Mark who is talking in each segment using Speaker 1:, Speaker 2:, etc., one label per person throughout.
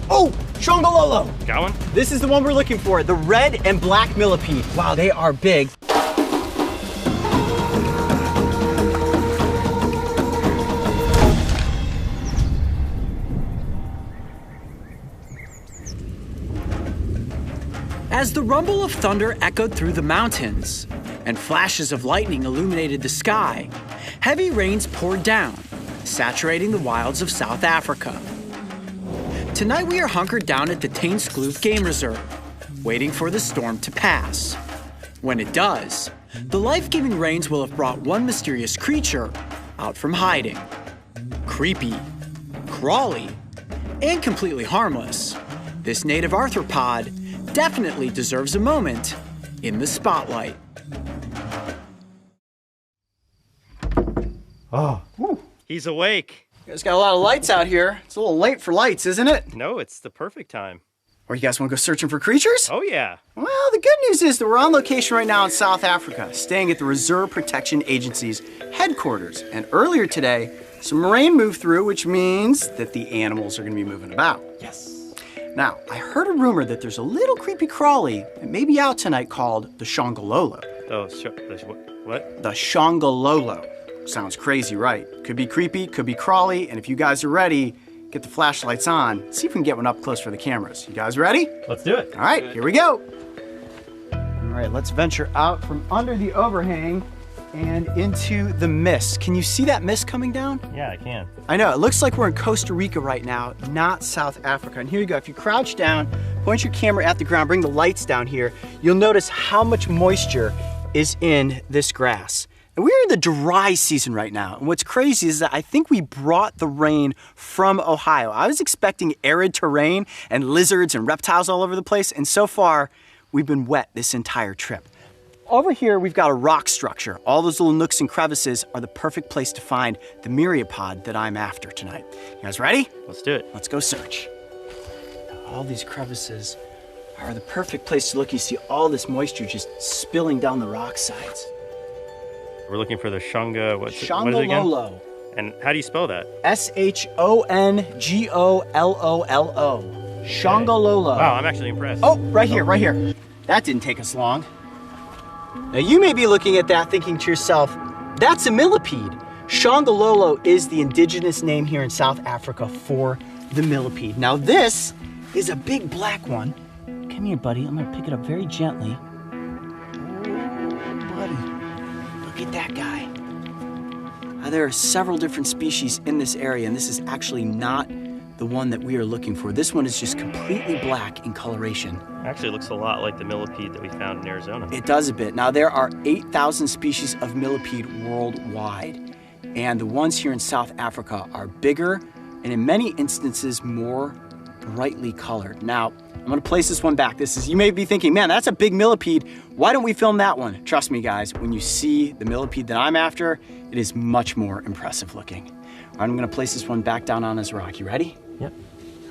Speaker 1: Oh, Shongololo.
Speaker 2: Got one?
Speaker 1: This is the one we're looking for, the red and black millipede. Wow, they are big. As the rumble of thunder echoed through the mountains and flashes of lightning illuminated the sky, heavy rains poured down, saturating the wilds of South Africa. Tonight we are hunkered down at the Tainskloof Game Reserve, waiting for the storm to pass. When it does, the life-giving rains will have brought one mysterious creature out from hiding. Creepy, crawly, and completely harmless, this native arthropod definitely deserves a moment in the spotlight.
Speaker 2: Oh, he's awake.
Speaker 1: You guys got a lot of lights out here. It's a little late for lights, isn't it?
Speaker 2: No, it's the perfect time.
Speaker 1: Or you guys want to go searching for creatures?
Speaker 2: Oh, yeah.
Speaker 1: Well, the good news is that we're on location right now in South Africa, staying at the Reserve Protection Agency's headquarters. And earlier today, some rain moved through, which means that the animals are going to be moving about.
Speaker 2: Yes.
Speaker 1: Now, I heard a rumor that there's a little creepy crawly that may be out tonight called the Shongololo.
Speaker 2: Oh, what?
Speaker 1: The Shongololo. Sounds crazy, right? Could be creepy, could be crawly, and if you guys are ready, get the flashlights on. See if we can get one up close for the cameras. You guys ready?
Speaker 2: Let's do it.
Speaker 1: All right, here we go. All right, let's venture out from under the overhang and into the mist. Can you see that mist coming down?
Speaker 2: Yeah, I can.
Speaker 1: I know, it looks like we're in Costa Rica right now, not South Africa. And here you go, if you crouch down, point your camera at the ground, bring the lights down here, you'll notice how much moisture is in this grass. And we're in the dry season right now. And what's crazy is that I think we brought the rain from Ohio. I was expecting arid terrain and lizards and reptiles all over the place. And so far, we've been wet this entire trip. Over here, we've got a rock structure. All those little nooks and crevices are the perfect place to find the myriapod that I'm after tonight. You guys ready?
Speaker 2: Let's do it.
Speaker 1: Let's go search. All these crevices are the perfect place to look. You see all this moisture just spilling down the rock sides.
Speaker 2: We're looking for the Shonga, what is it again?
Speaker 1: Shongololo.
Speaker 2: And how do you spell that?
Speaker 1: Shongololo. Shongololo.
Speaker 2: Wow, I'm actually impressed.
Speaker 1: Oh, right here. That didn't take us long. Now you may be looking at that thinking to yourself, that's a millipede. Shongololo is the indigenous name here in South Africa for the millipede. Now this is a big black one. Come here, buddy. I'm gonna pick it up very gently. Oh, buddy. Look at that guy. Now, there are several different species in this area, and this is actually not the one that we are looking for. This one is just completely black in coloration.
Speaker 2: Actually, it looks a lot like the millipede that we found in Arizona.
Speaker 1: It does a bit. Now, there are 8,000 species of millipede worldwide, and the ones here in South Africa are bigger and in many instances more brightly colored. Now, I'm gonna place this one back. You may be thinking, man, that's a big millipede. Why don't we film that one? Trust me, guys, when you see the millipede that I'm after, it is much more impressive looking. All right, I'm gonna place this one back down on this rock. You ready?
Speaker 2: Yep.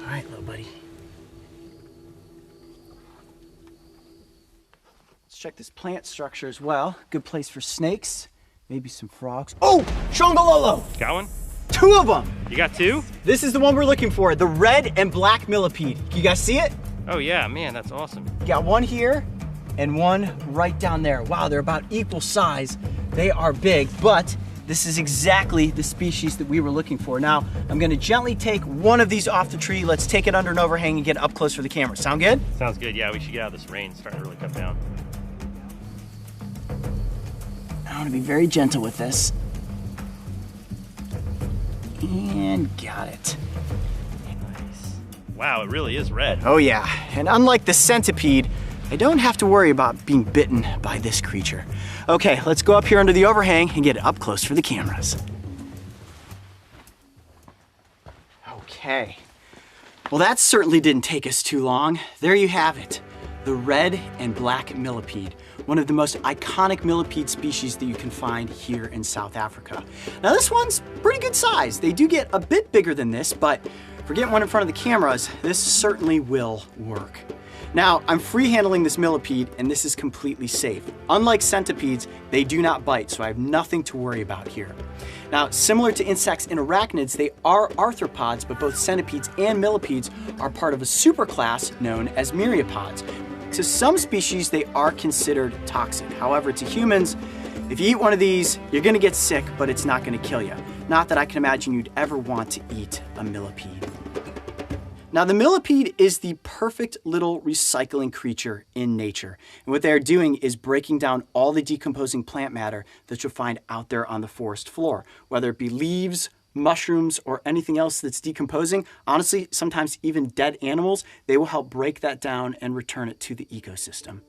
Speaker 1: All right, little buddy. Let's check this plant structure as well. Good place for snakes, maybe some frogs. Oh, Shongololo!
Speaker 2: Got one?
Speaker 1: 2 of them!
Speaker 2: You got 2?
Speaker 1: This is the one we're looking for, the red and black millipede. You guys see it?
Speaker 2: Oh yeah, man, that's awesome.
Speaker 1: Got one here and one right down there. Wow, they're about equal size. They are big, but this is exactly the species that we were looking for. Now, I'm gonna gently take one of these off the tree. Let's take it under an overhang and get up close for the camera. Sound good?
Speaker 2: Sounds good, yeah, we should get out of this rain. It's starting to really come down.
Speaker 1: I wanna be very gentle with this. And got it.
Speaker 2: Nice. Wow, it really is red.
Speaker 1: Oh yeah, and unlike the centipede, I don't have to worry about being bitten by this creature. Okay, let's go up here under the overhang and get it up close for the cameras. Okay. Well, that certainly didn't take us too long. There you have it, the red and black millipede, one of the most iconic millipede species that you can find here in South Africa. Now this one's pretty good size. They do get a bit bigger than this, but for getting one in front of the cameras, this certainly will work.
Speaker 3: Now, I'm free handling this millipede, and this is completely safe. Unlike centipedes, they do not bite, so I have nothing to worry about here. Now, similar to insects and arachnids, they are arthropods, but both centipedes and millipedes are part of a superclass known as myriapods. To some species, they are considered toxic. However, to humans, if you eat one of these, you're gonna get sick, but it's not gonna kill you. Not that I can imagine you'd ever want to eat a millipede. Now, the millipede is the perfect little recycling creature in nature. And what they're doing is breaking down all the decomposing plant matter that you'll find out there on the forest floor, whether it be leaves, mushrooms, or anything else that's decomposing. Honestly, sometimes even dead animals, they will help break that down and return it to the ecosystem.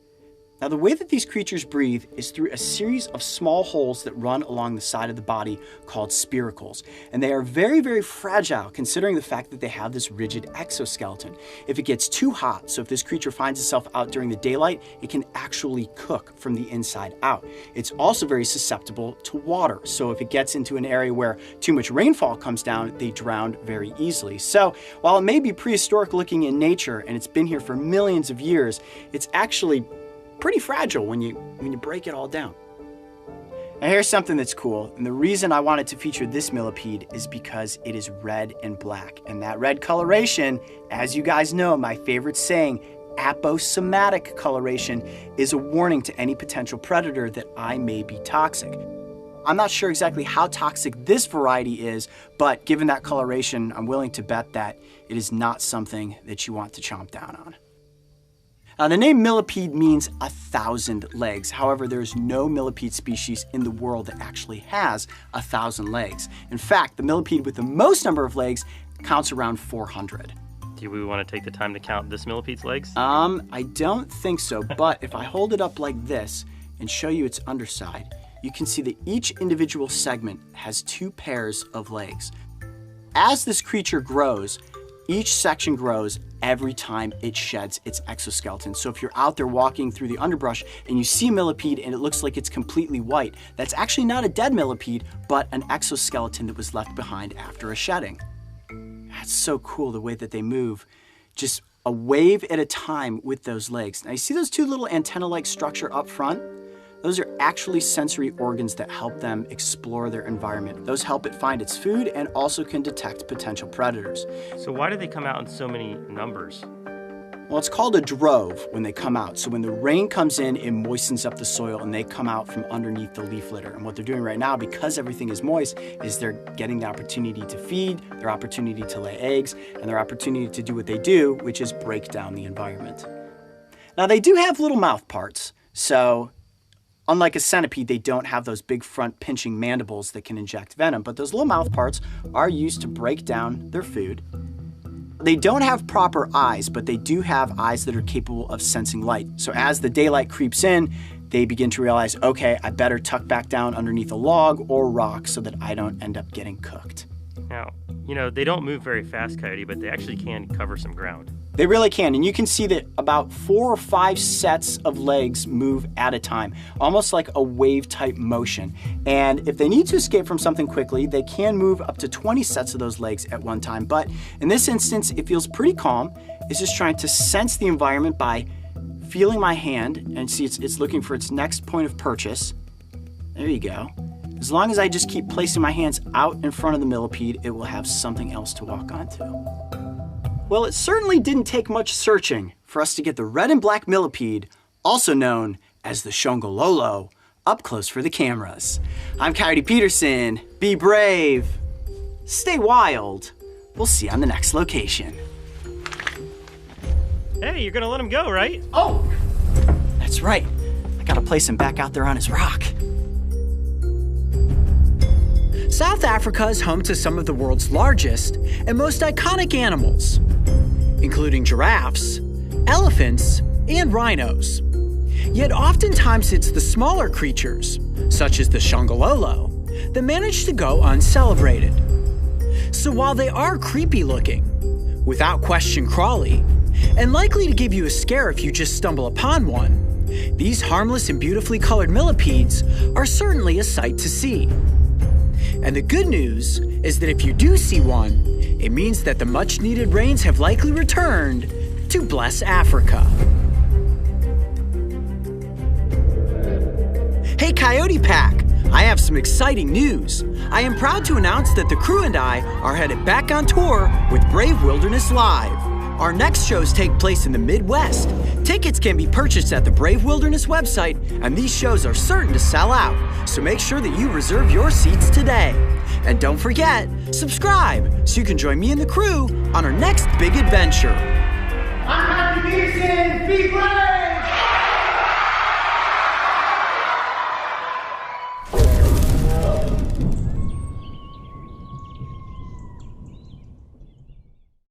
Speaker 3: Now, the way that these creatures breathe is through a series of small holes that run along the side of the body called spiracles. And they are very, very fragile considering the fact that they have this rigid exoskeleton. If it gets too hot, so if this creature finds itself out during the daylight, it can actually cook from the inside out. It's also very susceptible to water. So if it gets into an area where too much rainfall comes down, they drown very easily. So while it may be prehistoric looking in nature and it's been here for millions of years, it's actually pretty fragile when you break it all down. Now here's something that's cool, and the reason I wanted to feature this millipede is because it is red and black. And that red coloration, as you guys know, my favorite saying, aposematic coloration, is a warning to any potential predator that I may be toxic. I'm not sure exactly how toxic this variety is, but given that coloration, I'm willing to bet that it is not something that you want to chomp down on. Now, the name millipede means 1,000 legs. However, there's no millipede species in the world that actually has 1,000 legs. In fact, the millipede with the most number of legs counts around 400.
Speaker 2: Do we want to take the time to count this millipede's legs?
Speaker 3: I don't think so, but if I hold it up like this and show you its underside, you can see that each individual segment has 2 pairs of legs. As this creature grows, each section grows every time it sheds its exoskeleton. So if you're out there walking through the underbrush and you see a millipede and it looks like it's completely white, that's actually not a dead millipede, but an exoskeleton that was left behind after a shedding. That's so cool the way that they move, just a wave at a time with those legs. Now you see those 2 little antenna-like structure up front? Those are actually sensory organs that help them explore their environment. Those help it find its food and also can detect potential predators.
Speaker 2: So why do they come out in so many numbers?
Speaker 3: Well, it's called a drove when they come out. So when the rain comes in, it moistens up the soil and they come out from underneath the leaf litter. And what they're doing right now, because everything is moist, is they're getting the opportunity to feed, their opportunity to lay eggs, and their opportunity to do what they do, which is break down the environment. Now, they do have little mouth parts, so unlike a centipede, they don't have those big front pinching mandibles that can inject venom, but those little mouth parts are used to break down their food. They don't have proper eyes, but they do have eyes that are capable of sensing light. So as the daylight creeps in, they begin to realize, okay, I better tuck back down underneath a log or rock so that I don't end up getting cooked.
Speaker 2: Now, they don't move very fast, Coyote, but they actually can cover some ground.
Speaker 3: They really can, and you can see that about 4 or 5 sets of legs move at a time, almost like a wave-type motion. And if they need to escape from something quickly, they can move up to 20 sets of those legs at one time. But in this instance, it feels pretty calm. It's just trying to sense the environment by feeling my hand, and see it's looking for its next point of purchase. There you go. As long as I just keep placing my hands out in front of the millipede, it will have something else to walk onto. Well, it certainly didn't take much searching for us to get the red and black millipede, also known as the shongololo, up close for the cameras. I'm Coyote Peterson. Be brave. Stay wild. We'll see you on the next location.
Speaker 2: Hey, you're gonna let him go, right?
Speaker 3: Oh, that's right. I gotta place him back out there on his rock.
Speaker 1: South Africa is home to some of the world's largest and most iconic animals, including giraffes, elephants, and rhinos. Yet oftentimes it's the smaller creatures, such as the shongololo, that manage to go uncelebrated. So while they are creepy looking, without question crawly, and likely to give you a scare if you just stumble upon one, these harmless and beautifully colored millipedes are certainly a sight to see. And the good news is that if you do see one, it means that the much-needed rains have likely returned, to bless Africa. Hey Coyote Pack! I have some exciting news. I am proud to announce that the crew and I are headed back on tour with Brave Wilderness Live. Our next shows take place in the Midwest. Tickets can be purchased at the Brave Wilderness website, and these shows are certain to sell out, so make sure that you reserve your seats today. And don't forget, subscribe so you can join me and the crew on our next big adventure.
Speaker 4: I'm Happy Peterson, be brave!